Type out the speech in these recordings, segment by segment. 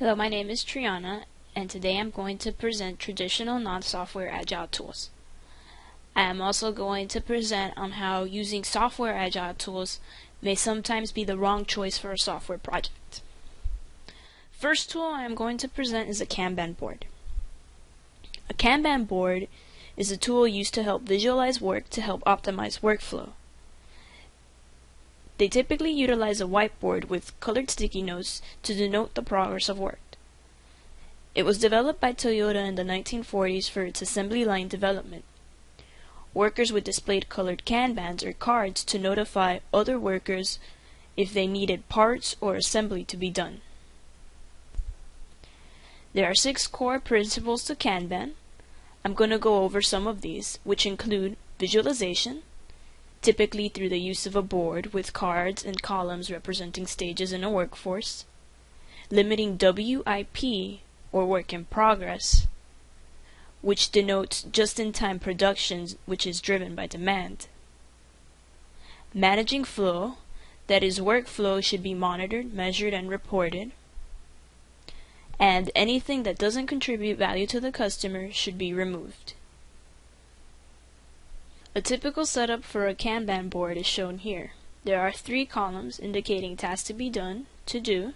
Hello, my name is Triana, and today I'm going to present traditional non-software Agile tools. I am also going to present on how using software Agile tools may sometimes be the wrong choice for a software project. First tool I am going to present is a Kanban board. A Kanban board is a tool used to help visualize work to help optimize workflow. They typically utilize a whiteboard with colored sticky notes to denote the progress of work. It was developed by Toyota in the 1940s for its assembly line development. Workers would display colored Kanbans or cards to notify other workers if they needed parts or assembly to be done. There are 6 core principles to Kanban. I'm going to go over some of these, which include visualization, typically through the use of a board with cards and columns representing stages in a workforce, limiting WIP, or work in progress, which denotes just-in-time production, which is driven by demand. Managing flow, that is, workflow should be monitored, measured, and reported. And anything that doesn't contribute value to the customer should be removed. A typical setup for a Kanban board is shown here. There are 3 columns indicating tasks to be done, to do,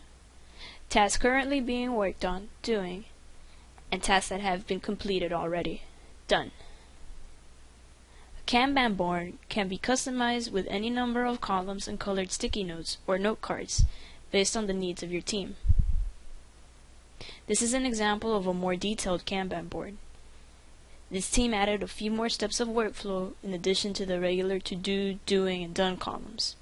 tasks currently being worked on, doing, and tasks that have been completed already, done. A Kanban board can be customized with any number of columns and colored sticky notes or note cards based on the needs of your team. This is an example of a more detailed Kanban board. This team added a few more steps of workflow in addition to the regular to do, doing, and done columns.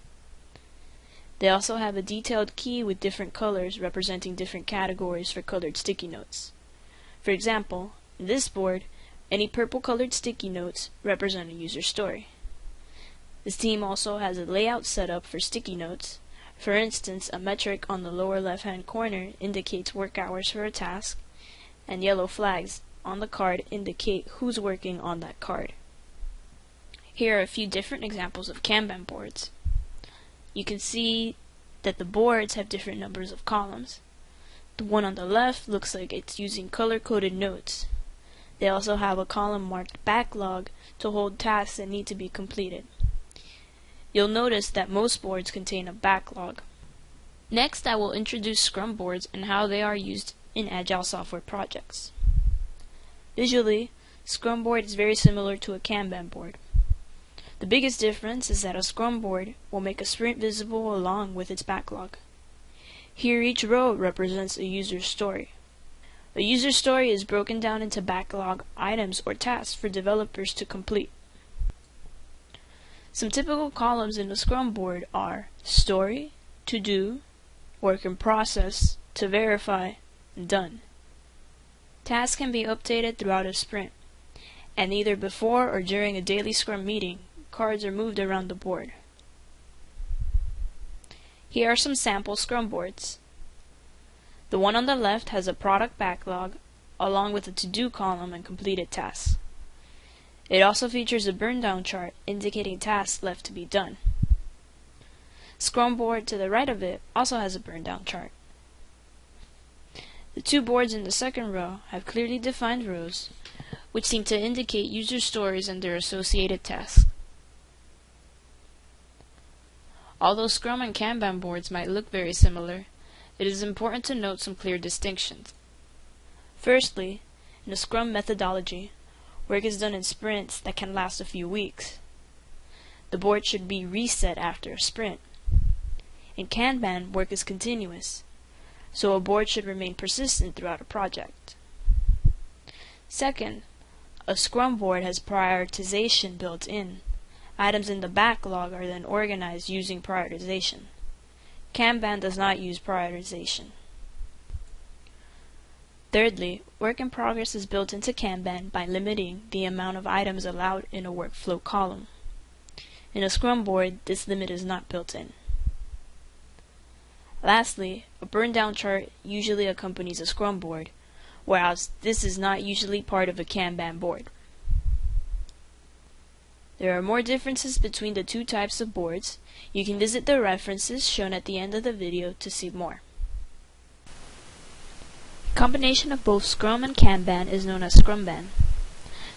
They also have a detailed key with different colors representing different categories for colored sticky notes. For example, in this board, any purple colored sticky notes represent a user story. This team also has a layout set up for sticky notes. For instance, a metric on the lower left-hand corner indicates work hours for a task, and yellow flags on the card indicate who's working on that card. Here are a few different examples of Kanban boards. You can see that the boards have different numbers of columns. The one on the left looks like it's using color-coded notes. They also have a column marked backlog to hold tasks that need to be completed. You'll notice that most boards contain a backlog. Next, I will introduce Scrum boards and how they are used in Agile software projects. Visually, Scrum board is very similar to a Kanban board. The biggest difference is that a Scrum board will make a sprint visible along with its backlog. Here each row represents a user's story. A user story is broken down into backlog items or tasks for developers to complete. Some typical columns in a Scrum board are story, to do, work in process, to verify, and done. Tasks can be updated throughout a sprint, and either before or during a daily Scrum meeting, cards are moved around the board. Here are some sample Scrum boards. The one on the left has a product backlog, along with a to-do column and completed tasks. It also features a burn-down chart indicating tasks left to be done. Scrum board to the right of it also has a burn-down chart. The 2 boards in the second row have clearly defined rows, which seem to indicate user stories and their associated tasks. Although Scrum and Kanban boards might look very similar, it is important to note some clear distinctions. Firstly, in a Scrum methodology, work is done in sprints that can last a few weeks. The board should be reset after a sprint. In Kanban, work is continuous, so a board should remain persistent throughout a project. Second, a Scrum board has prioritization built in. Items in the backlog are then organized using prioritization. Kanban does not use prioritization. Thirdly, work in progress is built into Kanban by limiting the amount of items allowed in a workflow column. In a Scrum board, this limit is not built in. Lastly, a burn-down chart usually accompanies a Scrum board, whereas this is not usually part of a Kanban board. There are more differences between the 2 types of boards. You can visit the references shown at the end of the video to see more. Combination of both Scrum and Kanban is known as Scrumban.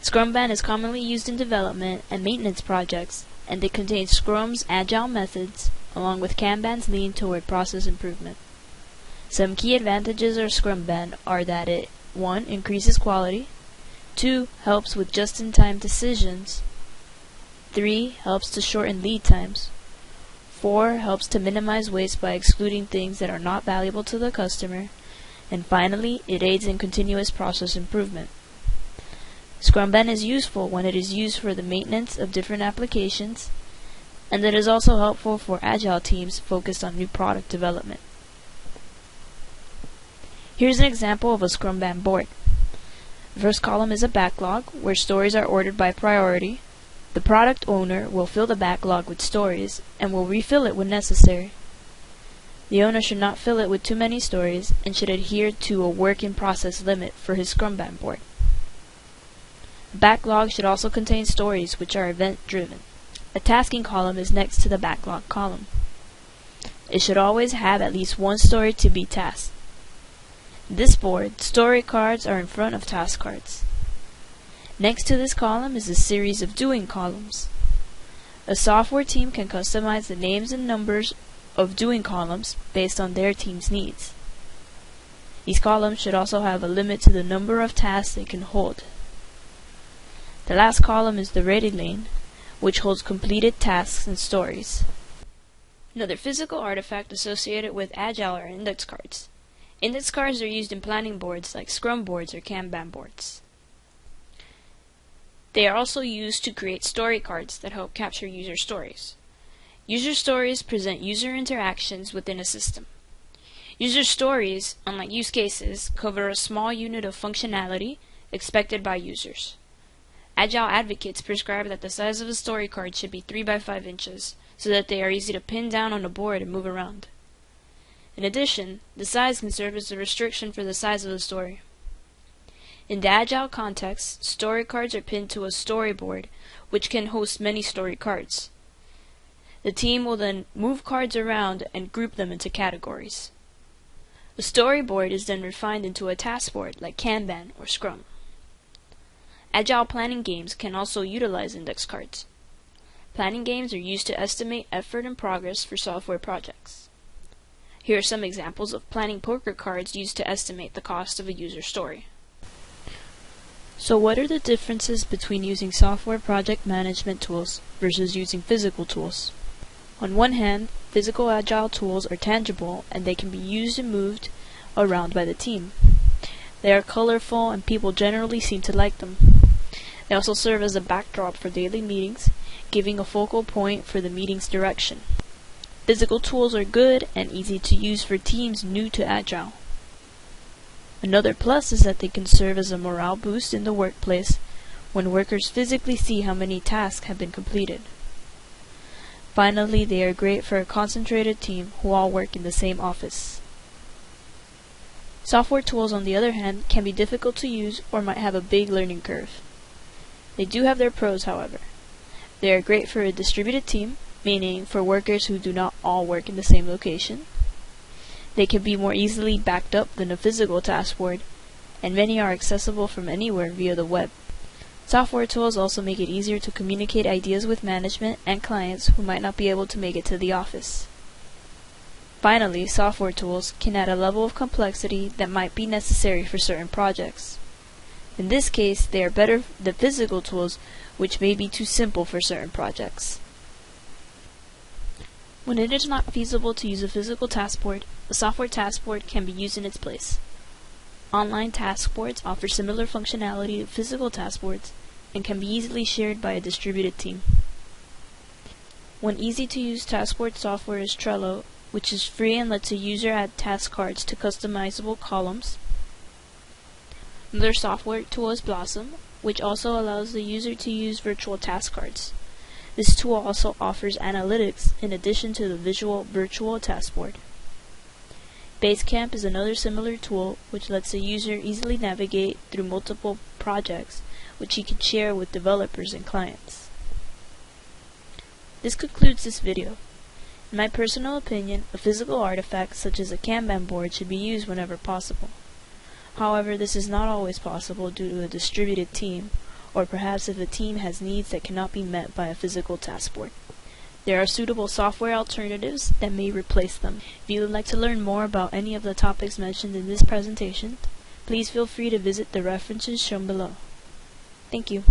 Scrumban is commonly used in development and maintenance projects, and it contains Scrum's Agile methods along with Kanban's lean toward process improvement. Some key advantages of Scrumban are that it 1. Increases quality, 2. Helps with just-in-time decisions, 3. Helps to shorten lead times, 4. Helps to minimize waste by excluding things that are not valuable to the customer, and finally, it aids in continuous process improvement. Scrumban is useful when it is used for the maintenance of different applications, and it is also helpful for Agile teams focused on new product development. Here's an example of a Kanban board. The first column is a backlog, where stories are ordered by priority. The product owner will fill the backlog with stories, and will refill it when necessary. The owner should not fill it with too many stories, and should adhere to a work-in-process limit for his Kanban board. The backlog should also contain stories which are event-driven. A tasking column is next to the backlog column. It should always have at least one story to be tasked. In this board, story cards are in front of task cards. Next to this column is a series of doing columns. A software team can customize the names and numbers of doing columns based on their team's needs. These columns should also have a limit to the number of tasks they can hold. The last column is the ready lane, which holds completed tasks and stories. Another physical artifact associated with Agile are index cards. Index cards are used in planning boards like Scrum boards or Kanban boards. They are also used to create story cards that help capture user stories. User stories present user interactions within a system. User stories, unlike use cases, cover a small unit of functionality expected by users. Agile advocates prescribe that the size of a story card should be 3 by 5 inches, so that they are easy to pin down on a board and move around. In addition, the size can serve as a restriction for the size of the story. In the Agile context, story cards are pinned to a storyboard, which can host many story cards. The team will then move cards around and group them into categories. The storyboard is then refined into a task board like Kanban or Scrum. Agile planning games can also utilize index cards. Planning games are used to estimate effort and progress for software projects. Here are some examples of planning poker cards used to estimate the cost of a user story. So what are the differences between using software project management tools versus using physical tools? On one hand, physical Agile tools are tangible and they can be used and moved around by the team. They are colorful and people generally seem to like them. They also serve as a backdrop for daily meetings, giving a focal point for the meeting's direction. Physical tools are good and easy to use for teams new to Agile. Another plus is that they can serve as a morale boost in the workplace when workers physically see how many tasks have been completed. Finally, they are great for a concentrated team who all work in the same office. Software tools, on the other hand, can be difficult to use or might have a big learning curve. They do have their pros, however. They are great for a distributed team, meaning for workers who do not all work in the same location. They can be more easily backed up than a physical task board, and many are accessible from anywhere via the web. Software tools also make it easier to communicate ideas with management and clients who might not be able to make it to the office. Finally, software tools can add a level of complexity that might be necessary for certain projects. In this case, they are better than physical tools, which may be too simple for certain projects. When it is not feasible to use a physical task board, a software task board can be used in its place. Online task boards offer similar functionality to physical task boards and can be easily shared by a distributed team. One easy-to-use task board software is Trello, which is free and lets a user add task cards to customizable columns. Another software tool is Blossom, which also allows the user to use virtual task cards. This tool also offers analytics in addition to the visual virtual task board. Basecamp is another similar tool which lets the user easily navigate through multiple projects which he can share with developers and clients. This concludes this video. In my personal opinion, a physical artifact such as a Kanban board should be used whenever possible. However, this is not always possible due to a distributed team, or perhaps if a team has needs that cannot be met by a physical task board. There are suitable software alternatives that may replace them. If you would like to learn more about any of the topics mentioned in this presentation, please feel free to visit the references shown below. Thank you.